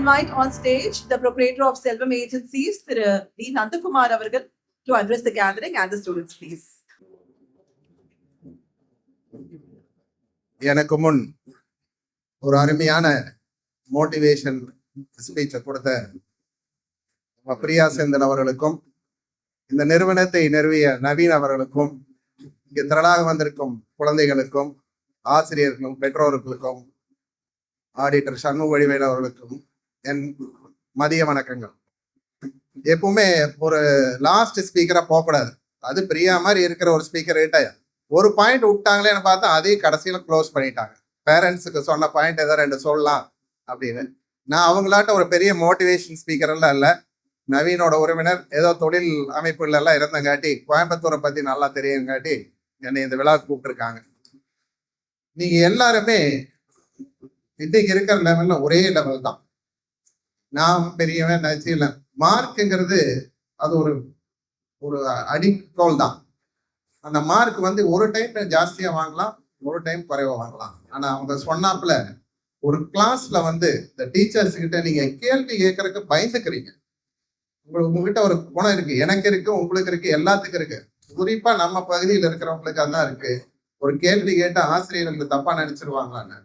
invite on stage the proprietor of Selvam Agencies, D. Nandakumar Avargal, to address the gathering and the students, please. எனக்கு முன் ஒரு அருமையான motivation ஸ்பீச்சை கொடுத்த பிரியா சேந்தன் அவர்களுக்கும் இந்த நிறுவனத்தை நிறுவிய நவீன் அவர்களுக்கும் இங்கு திரளாக வந்திருக்கும் குழந்தைகளுக்கும் ஆசிரியர்களுக்கும் பெற்றோர்களுக்கும் ஆடிட்டர் சண்முக வடிவேல் அவர்களுக்கும் என் மதிய வணக்கங்கள். எப்பவுமே ஒரு லாஸ்ட் ஸ்பீக்கரா போகக்கூடாது. அது பிரியா மாதிரி இருக்கிற ஒரு ஸ்பீக்கர் ஒரு பாயிண்ட் விட்டாங்களேன்னு பார்த்தா அதையும் கடைசியில க்ளோஸ் பண்ணிட்டாங்க. பேரண்ட்ஸுக்கு சொன்ன பாயிண்ட் ஏதோ 2 சொல்லலாம் அப்படின்னு. நான் அவங்களாட்ட ஒரு பெரிய மோட்டிவேஷன் ஸ்பீக்கர் எல்லாம் இல்லை. நவீனோட உறவினர், ஏதோ தொழில் அமைப்புகள் எல்லாம் இருந்தங்காட்டி, கோயம்புத்தூரை பத்தி நல்லா தெரியுங்காட்டி என்னை இந்த விழாவுக்கு கூப்பிட்டுருக்காங்க. நீங்க எல்லாருமே இன்னைக்கு இருக்கிற லெவல்ல ஒரே லெவல் தான். நான் பெரியவன் நினைச்சு மார்க்குங்கிறது அது ஒரு ஒரு அடிக்கோல் தான். அந்த மார்க் ஒரு டைம் ஜாஸ்தியா வாங்கலாம், ஒரு டைம் குறைவா வாங்கலாம். ஆனா அவங்க சொன்னாப்புல ஒரு கிளாஸ்ல இந்த டீச்சர்ஸ் கிட்ட நீங்க கேள்வி கேட்கறதுக்கு பயந்துக்கிறீங்க. உங்ககிட்ட ஒரு குணம் இருக்கு, எனக்கு இருக்கு, உங்களுக்கு இருக்கு, எல்லாத்துக்கும் இருக்கு. குறிப்பா நம்ம பகுதியில் இருக்கிறவங்களுக்கு அதான் இருக்கு. ஒரு கேள்வி கேட்ட ஆசிரியர்களுக்கு தப்பா நினைச்சிருவாங்களான்னு.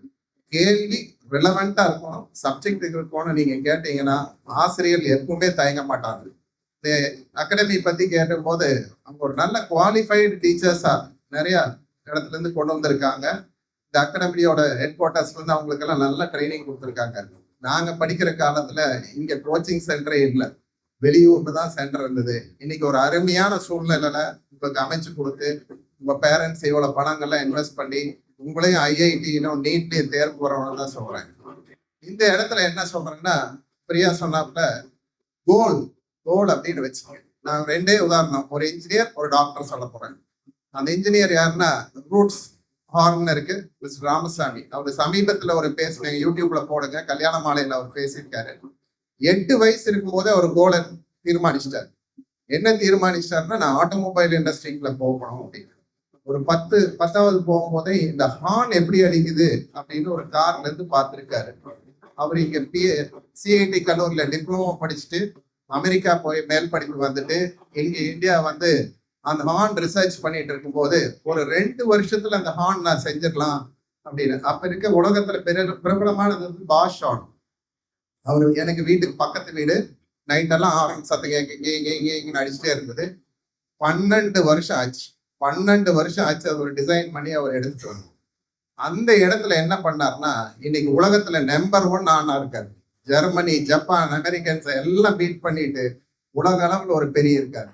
கேள்வி ரிலவெண்டா இருக்கணும், சப்ஜெக்ட் இருக்கணும். நீங்க கேட்டீங்கன்னா ஆசிரியர் எப்பவுமே தயங்க மாட்டாங்க. இந்த அகாடமி பத்தி கேட்டும் போது அவங்க ஒரு நல்ல குவாலிஃபைடு டீச்சர்ஸா நிறைய இடத்துல இருந்து கொண்டு வந்திருக்காங்க. இந்த அகாடமியோட ஹெட் குவார்ட்டர்ஸ்ல இருந்து அவங்களுக்கு எல்லாம் நல்ல ட்ரைனிங் கொடுத்துருக்காங்க. நாங்க படிக்கிற காலத்துல இங்க கோச்சிங் சென்டரே இல்லை, வெளியூர்ல தான் சென்டர் இருந்தது. இன்னைக்கு ஒரு அருமையான சூழ்நிலையில உங்களுக்கு அமைச்சு கொடுத்து உங்க பேரண்ட்ஸ் இவ்வளவு பணங்கள்லாம் இன்வெஸ்ட் பண்ணி உங்களையும் ஐஐடியிலும் நீட்லையும் தேர்வு வரவங்க தான் சொல்றேன். இந்த இடத்துல என்ன சொல்றேன்னா, பிரியா சொன்னாப்புல கோல் அப்படின்னு வச்சுக்கோங்க. நான் 2 உதாரணம், ஒரு இன்ஜினியர், ஒரு டாக்டர் சொல்ல போறேன். அந்த இன்ஜினியர் யாருன்னா ரூட்ஸ் ஹார்ன் இருக்கு மிஸ் ராமசாமி. அவர் சமீபத்துல ஒரு பேசுன யூடியூப்ல போடுங்க, கல்யாண மாலையில அவர் பேசியிருக்காரு. 8 வயசு இருக்கும் போதே ஒரு கோலை தீர்மானிச்சிட்டாரு. என்ன தீர்மானிச்சிட்டாருன்னா, நான் ஆட்டோமொபைல் இண்டஸ்ட்ரிக்குள்ள போகணும் அப்படின்னு. ஒரு 10வது போகும்போதே இந்த ஹார்ன் எப்படி அடிக்குது அப்படின்னு ஒரு கார்ல இருந்து பார்த்துருக்காரு. அவர் இங்க சிஐடி கல்லூரியில டிப்ளமோ படிச்சுட்டு அமெரிக்கா போய் மேல் படிப்பு வந்துட்டு இங்க இந்தியா அந்த ஹார்ன் ரிசர்ச் பண்ணிட்டு இருக்கும் போது ஒரு 2 வருஷத்துல அந்த ஹார்ன் நான் செஞ்சிடலாம் அப்படின்னு. அப்ப இருக்க உலகத்துல பிரபலமானது பாஷ் ஹார்ன். அவரு எனக்கு வீட்டுக்கு பக்கத்து வீடு, நைட்டெல்லாம் ஹார்ன் சத்தம் இங்க அடிச்சுட்டே இருந்தது. 12 வருஷம் ஆச்சு. 12 வருஷம் ஆச்சு அவர் டிசைன் பண்ணி அவர் எடுத்துட்டு வந்தார். அந்த இடத்துல என்ன பண்ணார்னா, இன்னைக்கு உலகத்துல நம்பர் 1 ஆனா இருக்காரு. ஜெர்மனி, ஜப்பான், அமெரிக்கன்ஸ் எல்லாம் பீட் பண்ணிட்டு உலக அளவில் ஒரு பெரிய இருக்காரு.